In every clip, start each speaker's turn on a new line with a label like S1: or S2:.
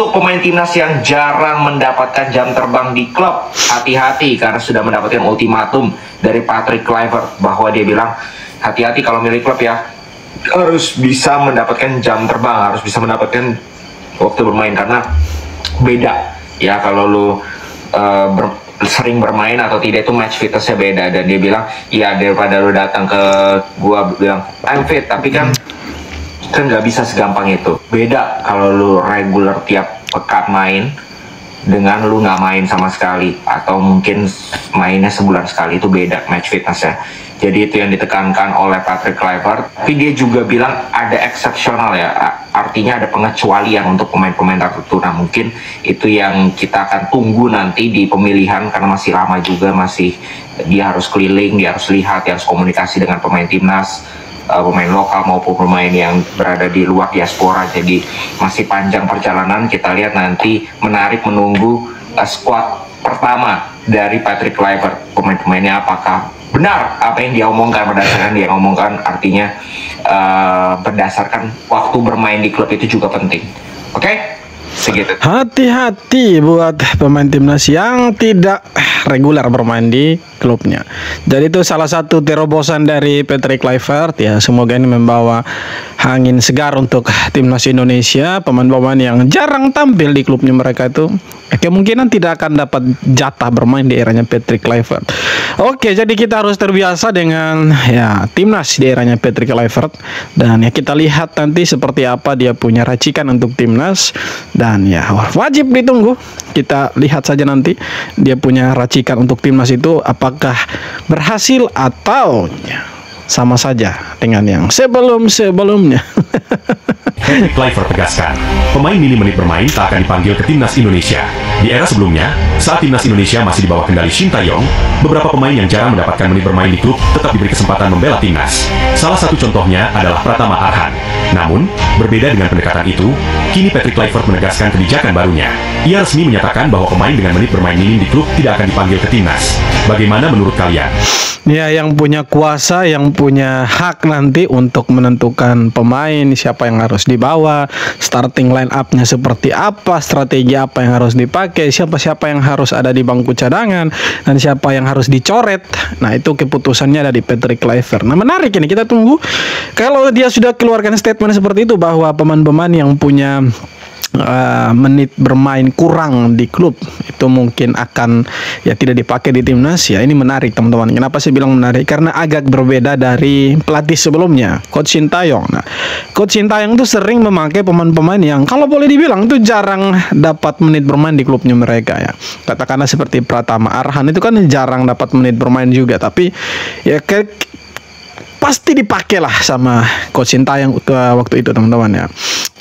S1: Untuk pemain timnas yang jarang mendapatkan jam terbang di klub, hati-hati karena sudah mendapatkan ultimatum dari Patrick Kluivert bahwa dia bilang hati-hati kalau milih klub ya, harus bisa mendapatkan jam terbang, harus bisa mendapatkan waktu bermain, karena beda ya kalau lu sering bermain atau tidak itu match fitnessnya beda. Dan dia bilang ya daripada lu datang ke gua bilang I'm fit tapi kan nggak bisa segampang itu. Beda kalau lu regular tiap pekan main dengan lu nggak main sama sekali atau mungkin mainnya sebulan sekali, itu beda match fitnessnya. Jadi itu yang ditekankan oleh Patrick Kluivert. Tapi dia juga bilang ada eksepsional ya, artinya ada pengecualian untuk pemain-pemain tertentu. Nah mungkin itu yang kita akan tunggu nanti di pemilihan karena masih lama juga, masih dia harus keliling, dia harus lihat, dia harus komunikasi dengan pemain timnas, pemain lokal maupun pemain yang berada di luar diaspora. Jadi masih panjang perjalanan. Kita lihat nanti, menarik menunggu squad pertama dari Patrick Kluivert. Pemain-pemainnya apakah benar apa yang dia omongkan, berdasarkan dia ngomongkan, artinya berdasarkan waktu bermain di klub itu juga penting. Oke? Segitu.
S2: Hati-hati buat pemain timnas yang tidak reguler bermain di klubnya. Jadi itu salah satu terobosan dari Patrick Kluivert ya. Semoga ini membawa angin segar untuk timnas Indonesia. Pemain-pemain yang jarang tampil di klubnya mereka itu kemungkinan tidak akan dapat jatah bermain di eranya Patrick Kluivert. Oke, jadi kita harus terbiasa dengan ya timnas di eranya Patrick Kluivert, dan ya kita lihat nanti seperti apa dia punya racikan untuk timnas. Dan ya wajib ditunggu, kita lihat saja nanti dia punya racikan untuk timnas itu apakah berhasil atau ya, sama saja dengan yang sebelum-sebelumnya.
S3: Patrick Kluivert tegaskan, pemain minim menit bermain tak akan dipanggil ke timnas Indonesia. Di era sebelumnya, saat timnas Indonesia masih di bawah kendali Shin Tae-yong, beberapa pemain yang jarang mendapatkan menit bermain di klub tetap diberi kesempatan membela timnas. Salah satu contohnya adalah Pratama Arhan. Namun, berbeda dengan pendekatan itu, kini Patrick Kluivert menegaskan kebijakan barunya. Ia resmi menyatakan bahwa pemain dengan menit bermain minim di klub tidak akan dipanggil ke timnas. Bagaimana menurut kalian?
S2: Ya, yang punya kuasa, yang punya hak nanti untuk menentukan pemain, siapa yang harus dibawa, starting line up-nya seperti apa, strategi apa yang harus dipakai, siapa-siapa yang harus ada di bangku cadangan, dan siapa yang harus dicoret. Nah, itu keputusannya ada di Patrick Kluivert. Nah, menarik ini, kita tunggu. Kalau dia sudah keluarkan statement seperti itu bahwa pemain-pemain yang punya menit bermain kurang di klub itu mungkin akan ya tidak dipakai di timnas. Ya ini menarik teman-teman. Kenapa saya bilang menarik? Karena agak berbeda dari pelatih sebelumnya, Coach Shin Tae-yong. Nah, Coach Shin Tae-yong itu sering memakai pemain-pemain yang kalau boleh dibilang itu jarang dapat menit bermain di klubnya mereka ya. Katakanlah seperti Pratama Arhan itu kan jarang dapat menit bermain juga, tapi ya pasti dipakai lah sama Coach Shin Tae-yong waktu itu teman-teman ya.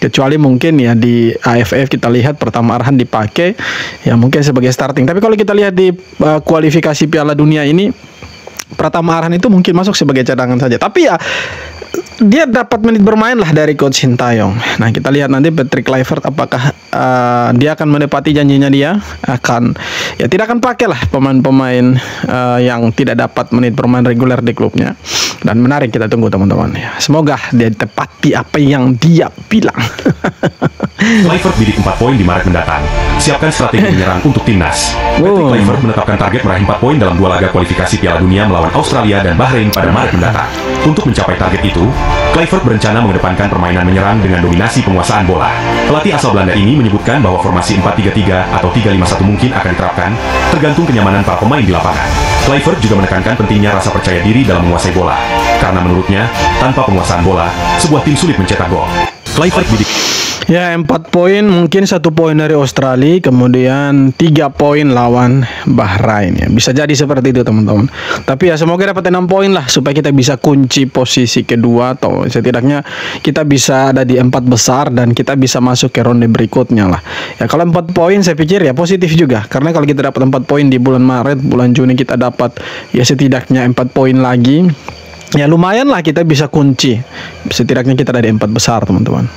S2: Kecuali mungkin ya di AFF kita lihat Pratama Arhan dipakai ya mungkin sebagai starting. Tapi kalau kita lihat di kualifikasi Piala Dunia ini, Pratama Arhan itu mungkin masuk sebagai cadangan saja. Tapi ya dia dapat menit bermain lah dari Coach Shin Tae-yong. Nah, kita lihat nanti Patrick Kluivert apakah dia akan menepati janjinya. Dia akan ya tidak akan pakai lah pemain-pemain yang tidak dapat menit bermain reguler di klubnya. Dan menarik, kita tunggu teman-teman ya. Semoga dia tepati apa yang dia bilang.
S3: Kluivert bidik 4 poin di Maret mendatang. Siapkan strategi menyerang untuk timnas. Patrick Kluivert menetapkan target meraih 4 poin dalam 2 laga kualifikasi Piala Dunia melawan Australia dan Bahrain pada Maret mendatang. Untuk mencapai target itu, Kluivert berencana mengedepankan permainan menyerang dengan dominasi penguasaan bola. Pelatih asal Belanda ini menyebutkan bahwa formasi 4-3-3 atau 3-5-1 mungkin akan diterapkan, tergantung kenyamanan para pemain di lapangan. Kluivert juga menekankan pentingnya rasa percaya diri dalam menguasai bola, karena menurutnya, tanpa penguasaan bola, sebuah tim sulit mencetak gol. Kluivert bidik
S2: Ya 4 poin, mungkin 1 poin dari Australia, kemudian 3 poin lawan Bahrain ya. Bisa jadi seperti itu teman-teman. Tapi ya semoga dapat 6 poin lah supaya kita bisa kunci posisi kedua, atau setidaknya kita bisa ada di 4 besar dan kita bisa masuk ke ronde berikutnya lah. Ya kalau 4 poin saya pikir ya positif juga, karena kalau kita dapat 4 poin di bulan Maret, bulan Juni kita dapat ya setidaknya 4 poin lagi. Ya lumayan lah kita bisa kunci. Setidaknya kita ada di 4 besar teman-teman.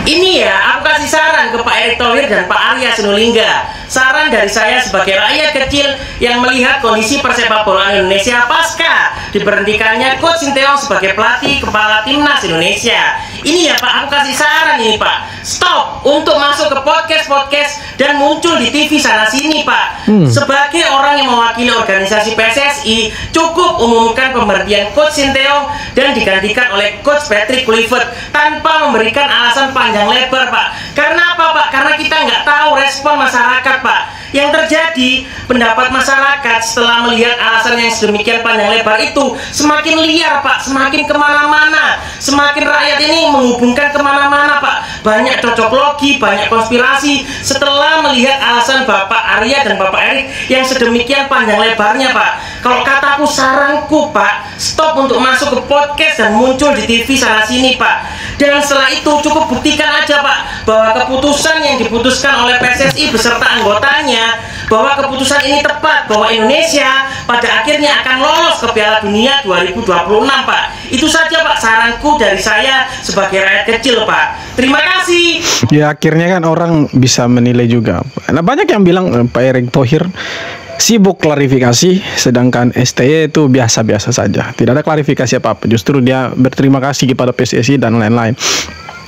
S4: Ini ya, aku kasih saran ke Pak Erick Thohir dan Pak Arya Sinulinga. Saran dari saya sebagai rakyat kecil yang melihat kondisi persepak bolaan Indonesia pasca diberhentikannya Coach Sinteyong sebagai pelatih kepala timnas Indonesia. Ini ya Pak, aku kasih saran ini Pak. Stop untuk masuk ke podcast dan muncul di TV sana sini Pak. Sebagai orang yang mewakili organisasi PSSI, cukup umumkan pemberhentian Coach Sinteyong dan digantikan oleh Coach Patrick Kluivert tanpa memberikan alasan panjang lebar Pak. Karena apa Pak? Karena kita nggak tahu respon masyarakat Pak. Yang terjadi, pendapat masyarakat setelah melihat alasan yang sedemikian panjang lebar itu semakin liar Pak, semakin kemana-mana, semakin rakyat ini menghubungkan kemana-mana Pak. Banyak cocok logi, banyak konspirasi setelah melihat alasan Bapak Arya dan Bapak Erick yang sedemikian panjang lebarnya Pak. Kalau kataku, saranku Pak, stop untuk masuk ke podcast dan muncul di TV sana sini Pak. Dan setelah itu cukup buktikan aja Pak bahwa keputusan yang diputuskan oleh PSSI beserta anggotanya, bahwa keputusan ini tepat, bahwa Indonesia pada akhirnya akan lolos ke Piala Dunia 2026 Pak. Itu saja Pak saranku dari saya sebagai rakyat kecil Pak. Terima kasih.
S2: Ya akhirnya kan orang bisa menilai juga. Nah banyak yang bilang Pak Erick Thohir sibuk klarifikasi, sedangkan STY itu biasa-biasa saja, tidak ada klarifikasi apa-apa. Justru dia berterima kasih kepada PSSI dan lain-lain.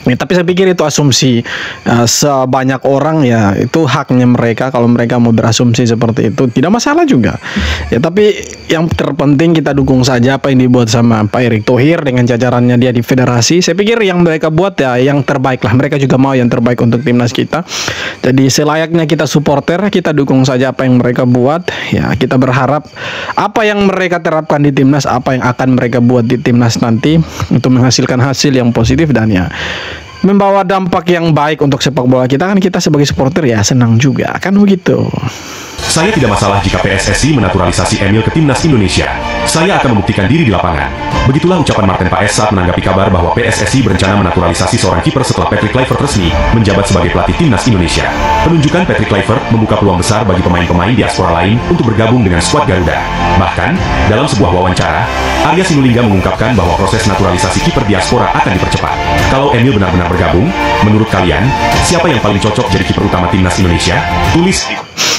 S2: Ya, tapi saya pikir itu asumsi sebanyak orang, ya itu haknya mereka. Kalau mereka mau berasumsi seperti itu tidak masalah juga ya, tapi yang terpenting kita dukung saja apa yang dibuat sama Pak Erick Thohir dengan jajarannya dia di federasi. Saya pikir yang mereka buat ya yang terbaik lah, mereka juga mau yang terbaik untuk timnas kita. Jadi selayaknya kita supporter, kita dukung saja apa yang mereka buat ya. Kita berharap apa yang mereka terapkan di timnas, apa yang akan mereka buat di timnas nanti untuk menghasilkan hasil yang positif dan ya membawa dampak yang baik untuk sepak bola kita. Kan kita sebagai supporter ya senang juga kan begitu.
S3: Saya tidak masalah jika PSSI menaturalisasi Emil ke timnas Indonesia. Saya akan membuktikan diri di lapangan. Begitulah ucapan Martin Paes saat menanggapi kabar bahwa PSSI berencana menaturalisasi seorang kiper setelah Patrick Kluivert resmi menjabat sebagai pelatih timnas Indonesia. Penunjukan Patrick Kluivert membuka peluang besar bagi pemain-pemain diaspora lain untuk bergabung dengan skuad Garuda. Bahkan, dalam sebuah wawancara, Arya Sinulinga mengungkapkan bahwa proses naturalisasi kiper diaspora akan dipercepat. Kalau Emil benar-benar bergabung, menurut kalian, siapa yang paling cocok jadi kiper utama timnas Indonesia? Tulis di...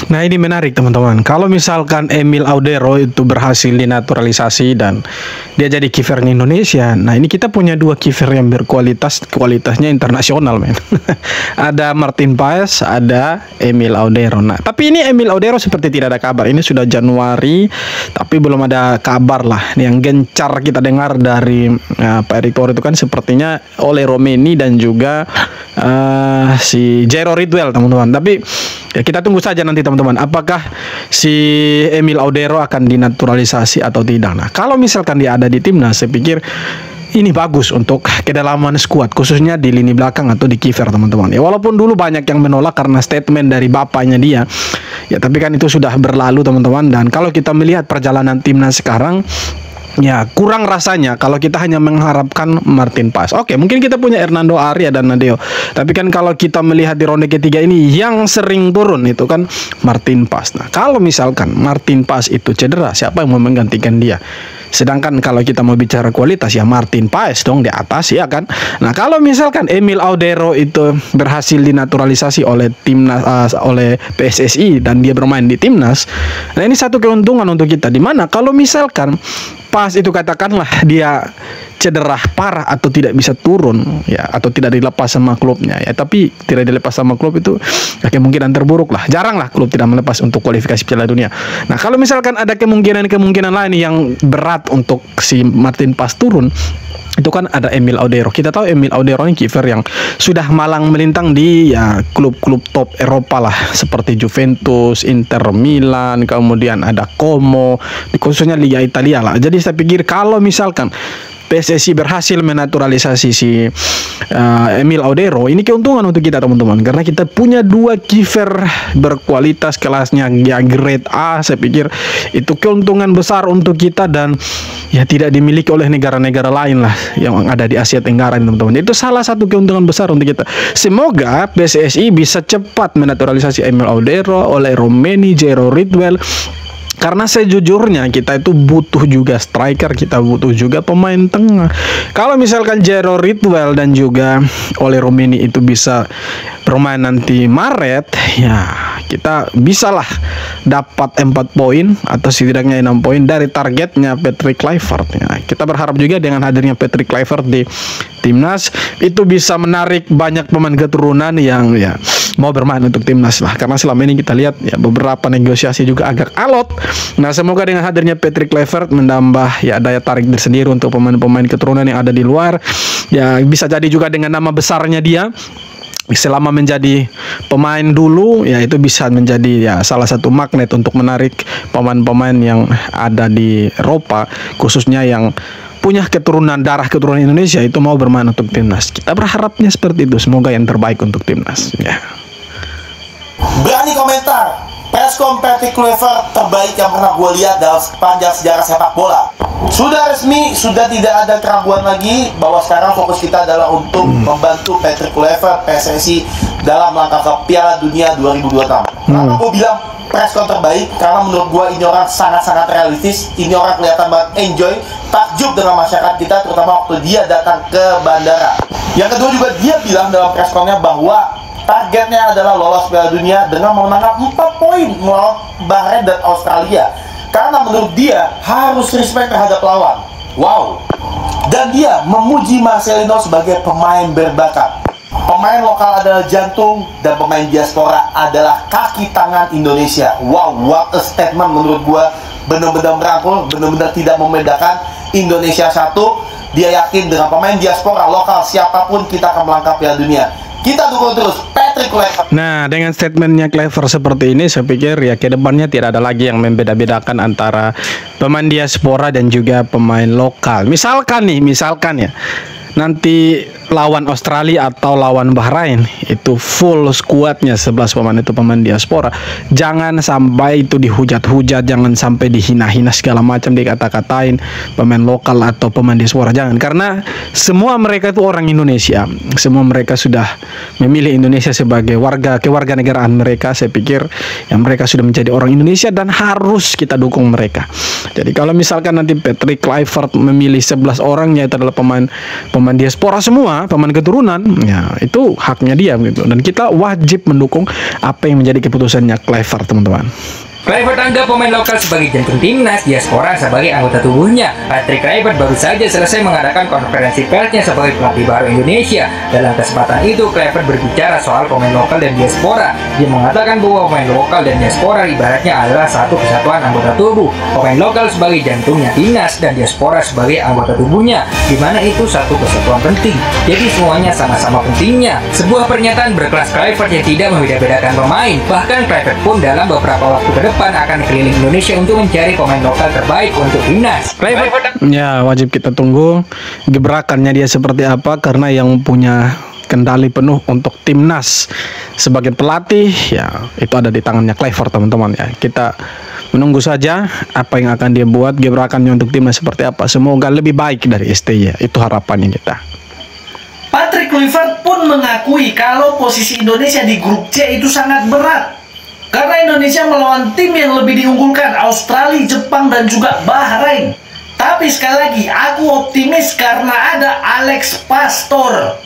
S2: Nah ini menarik teman-teman. Kalau misalkan Emil Audero itu berhasil dinaturalisasi dan dia jadi kipernya Indonesia, nah ini kita punya dua kiper yang berkualitas, kualitasnya internasional men. Ada Martin Paes, ada Emil Audero. Nah tapi ini Emil Audero seperti tidak ada kabar. Ini sudah Januari tapi belum ada kabar lah. Yang gencar kita dengar dari Pak Erick Thohir itu kan sepertinya oleh Romeni dan juga si Jairo Ridwell teman-teman. Tapi ya kita tunggu saja nanti teman-teman, apakah si Emil Audero akan dinaturalisasi atau tidak. Nah kalau misalkan dia ada di timnas, saya pikir ini bagus untuk kedalaman skuad, khususnya di lini belakang atau di kiper teman-teman. Ya walaupun dulu banyak yang menolak karena statement dari bapaknya dia, ya tapi kan itu sudah berlalu teman-teman. Dan kalau kita melihat perjalanan timnas sekarang, ya kurang rasanya kalau kita hanya mengharapkan Martin Paes. Oke, mungkin kita punya Hernando Arya dan Nadeo, tapi kan kalau kita melihat di ronde ketiga ini yang sering turun itu kan Martin Paes. Nah kalau misalkan Martin Paes itu cedera, siapa yang mau menggantikan dia? Sedangkan kalau kita mau bicara kualitas ya Martin Paes dong di atas ya kan. Nah kalau misalkan Emil Audero itu berhasil dinaturalisasi oleh timnas oleh PSSI dan dia bermain di timnas, nah ini satu keuntungan untuk kita. Dimana kalau misalkan Paes itu katakanlah dia cedera parah atau tidak bisa turun ya, atau tidak dilepas sama klubnya ya, tapi tidak dilepas sama klub itu ya, kemungkinan terburuk lah. Jarang lah klub tidak melepas untuk kualifikasi Piala Dunia. Nah kalau misalkan ada kemungkinan lain yang berat untuk si Martin Paes turun, itu kan ada Emil Audero. Kita tahu Emil Audero ini kiper yang sudah malang melintang di ya klub-klub top Eropa lah, seperti Juventus, Inter Milan, kemudian ada Como, khususnya Liga Italia lah. Jadi saya pikir kalau misalkan PSSI berhasil menaturalisasi si Emil Audero, ini keuntungan untuk kita teman-teman, karena kita punya dua kiper berkualitas kelasnya ya grade A. Saya pikir itu keuntungan besar untuk kita dan ya tidak dimiliki oleh negara-negara lain lah yang ada di Asia Tenggara teman-teman. Itu salah satu keuntungan besar untuk kita. Semoga PSSI bisa cepat menaturalisasi Emil Audero oleh Romeni, Jairo Ridwell. Karena sejujurnya kita itu butuh juga striker, kita butuh juga pemain tengah. Kalau misalkan Jero Ritwell dan juga Ole Rumini itu bisa bermain nanti Maret, ya kita bisalah dapat 4 poin atau setidaknya 6 poin dari targetnya Patrick Kluivert. Ya, kita berharap juga dengan hadirnya Patrick Kluivert di timnas itu bisa menarik banyak pemain keturunan yang ya mau bermain untuk timnas lah. Karena selama ini kita lihat ya beberapa negosiasi juga agak alot. Nah, semoga dengan hadirnya Patrick Kluivert menambah ya daya tarik tersendiri untuk pemain-pemain keturunan yang ada di luar. Ya bisa jadi juga dengan nama besarnya dia selama menjadi pemain dulu ya itu bisa menjadi ya salah satu magnet untuk menarik pemain-pemain yang ada di Eropa, khususnya yang punya darah keturunan Indonesia itu mau bermain untuk timnas. Kita berharapnya seperti itu, semoga yang terbaik untuk timnas ya.
S5: Berani komentar presscon Patrick Kluivert terbaik yang pernah gue lihat dalam sepanjang sejarah sepak bola. Sudah resmi, sudah tidak ada keraguan lagi bahwa sekarang fokus kita adalah untuk membantu Patrick Kluivert PSSI dalam langkah ke Piala Dunia 2026. Kenapa gue bilang presscon terbaik? Karena menurut gue ini orang sangat-sangat realistis. Ini orang kelihatan banget enjoy, takjub dengan masyarakat kita, terutama waktu dia datang ke bandara. Yang kedua juga dia bilang dalam pressconnya bahwa targetnya adalah lolos Piala Dunia dengan memenangkan 4 poin melawan Bahrain dan Australia. Karena menurut dia harus respect terhadap lawan. Wow. Dan dia memuji Marcelino sebagai pemain berbakat. Pemain lokal adalah jantung dan pemain diaspora adalah kaki tangan Indonesia. Wow, what a statement menurut gua. Benar-benar merangkul, benar-benar tidak membedakan Indonesia satu. Dia yakin dengan pemain diaspora lokal siapapun kita akan melangkah Piala Dunia. Kita dukung terus Patrick Kluivert.
S2: Nah, dengan statementnya Kluivert seperti ini, saya pikir ya kedepannya tidak ada lagi yang membeda-bedakan antara pemain diaspora dan juga pemain lokal. Misalkan ya nanti lawan Australia atau lawan Bahrain itu full squadnya 11 pemain itu pemain diaspora. Jangan sampai itu dihujat-hujat, jangan sampai dihina-hina segala macam, dikata-katain pemain lokal atau pemain diaspora, jangan. Karena semua mereka itu orang Indonesia, semua mereka sudah memilih Indonesia sebagai kewarganegaraan mereka. Saya pikir yang mereka sudah menjadi orang Indonesia dan harus kita dukung mereka. Jadi kalau misalkan nanti Patrick Kluivert memilih 11 orangnya itu adalah pemain diaspora semua, pemain keturunan, ya itu haknya dia gitu. Dan kita wajib mendukung apa yang menjadi keputusannya Kluivert, teman-teman.
S6: Kluivert anggap pemain lokal sebagai jantung timnas, diaspora sebagai anggota tubuhnya. Patrick Kluivert baru saja selesai mengadakan konferensi persnya sebagai pelatih baru Indonesia. Dalam kesempatan itu, Kluivert berbicara soal pemain lokal dan diaspora. Dia mengatakan bahwa pemain lokal dan diaspora ibaratnya adalah satu kesatuan anggota tubuh. Pemain lokal sebagai jantungnya timnas dan diaspora sebagai anggota tubuhnya, di mana itu satu kesatuan penting. Jadi semuanya sama-sama pentingnya. Sebuah pernyataan berkelas Kluivert yang tidak membeda-bedakan pemain. Bahkan Kluivert pun dalam beberapa waktu ke depan akan keliling Indonesia untuk mencari pemain lokal terbaik untuk timnas.
S2: Ya, wajib kita tunggu gebrakannya dia seperti apa, karena yang punya kendali penuh untuk timnas sebagai pelatih ya itu ada di tangannya Kluivert, teman-teman ya. Kita menunggu saja apa yang akan dia buat, gebrakannya untuk timnas seperti apa. Semoga lebih baik dari STY, itu harapannya kita.
S7: Patrick Kluivert pun mengakui kalau posisi Indonesia di grup C itu sangat berat. Karena Indonesia melawan tim yang lebih diunggulkan, Australia, Jepang, dan juga Bahrain. Tapi sekali lagi, aku optimis karena ada Alex Pastoor.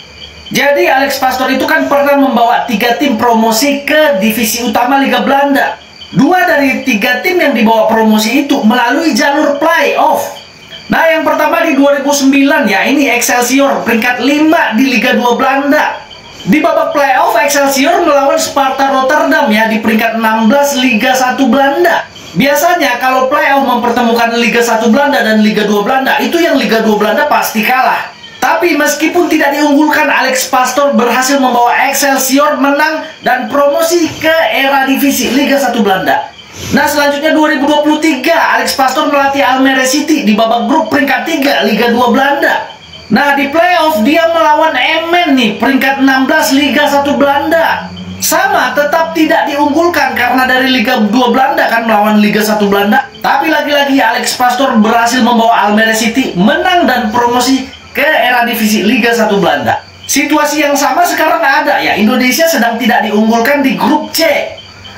S7: Jadi Alex Pastoor itu kan pernah membawa 3 tim promosi ke divisi utama Liga Belanda. 2 dari 3 tim yang dibawa promosi itu melalui jalur playoff. Nah, yang pertama di 2009 ya, ini Excelsior peringkat 5 di Liga 2 Belanda. Di babak playoff, Excelsior melawan Sparta Rotterdam ya di peringkat 16 Liga 1 Belanda. Biasanya kalau playoff mempertemukan Liga 1 Belanda dan Liga 2 Belanda, itu yang Liga 2 Belanda pasti kalah. Tapi meskipun tidak diunggulkan, Alex Pastoor berhasil membawa Excelsior menang dan promosi ke era divisi Liga 1 Belanda. Nah, selanjutnya 2023, Alex Pastoor melatih Almere City di babak grup peringkat 3 Liga 2 Belanda. Nah, di playoff dia melawan Emmen nih, peringkat 16 Liga 1 Belanda. Sama, tetap tidak diunggulkan karena dari Liga 2 Belanda kan melawan Liga 1 Belanda. Tapi lagi-lagi Alex Pastoor berhasil membawa Almere City menang dan promosi ke era divisi Liga 1 Belanda. Situasi yang sama sekarang ada ya, Indonesia sedang tidak diunggulkan di grup C.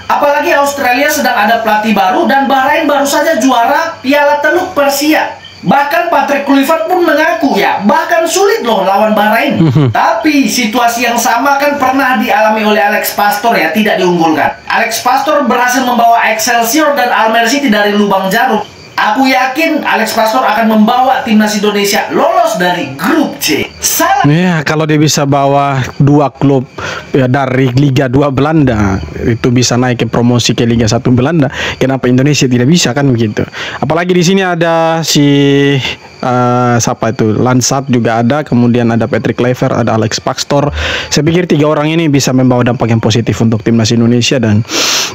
S7: Apalagi Australia sedang ada pelatih baru dan Bahrain baru saja juara Piala Teluk Persia. Bahkan Patrick Kluivert pun mengaku ya, bahkan sulit loh lawan Bahrain. Tapi situasi yang sama kan pernah dialami oleh Alex Pastor ya, tidak diunggulkan. Alex Pastor berhasil membawa Excelsior dan Almere City dari lubang jarum. Aku yakin Alex Pastor akan membawa timnas Indonesia lolos dari grup C. Salah.
S2: Ya, kalau dia bisa bawa 2 klub ya, dari Liga 2 Belanda itu bisa naik ke promosi ke Liga 1 Belanda, kenapa Indonesia tidak bisa, kan begitu? Apalagi di sini ada si siapa itu, Lansat juga ada, kemudian ada Patrick Kluivert, ada Alex Pastor. Saya pikir 3 orang ini bisa membawa dampak yang positif untuk timnas Indonesia, dan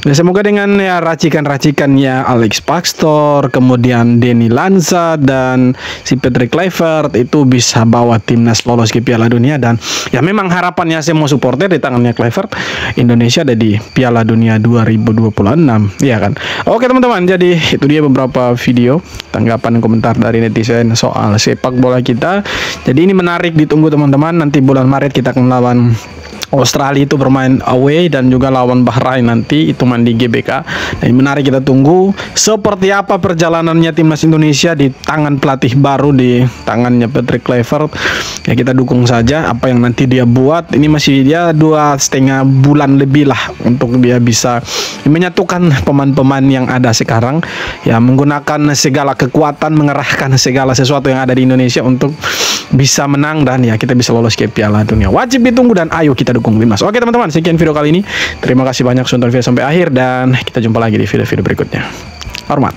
S2: ya, semoga dengan ya racikan-racikannya Alex Pastor, kemudian Denny Lansat dan si Patrick Kluivert itu bisa bawa timnas lolos ke Piala Dunia. Dan ya memang harapannya saya mau supporter di tangannya Kluivert, Indonesia ada di Piala Dunia 2026, ya kan? Oke teman-teman, jadi itu dia beberapa video tanggapan dan komentar dari netizen soal sepak bola kita. Jadi ini menarik, ditunggu teman-teman. Nanti bulan Maret kita akan lawan Australia, itu bermain away, dan juga lawan Bahrain nanti itu main di GBK. Nah, ini menarik, kita tunggu seperti apa perjalanannya timnas Indonesia di tangan pelatih baru, di tangannya Patrick Kluivert. Ya kita dukung saja apa yang nanti dia buat. Ini masih dia 2,5 bulan lebih lah untuk dia bisa menyatukan pemain-pemain yang ada sekarang, ya menggunakan segala kekuatan, mengerahkan segala sesuatu yang ada di Indonesia untuk bisa menang, dan ya kita bisa lolos ke Piala Dunia. Wajib ditunggu dan ayo kita dukung timnas. Oke teman-teman, sekian video kali ini. Terima kasih banyak sudah nonton video sampai akhir, dan kita jumpa lagi di video-video berikutnya. Hormat.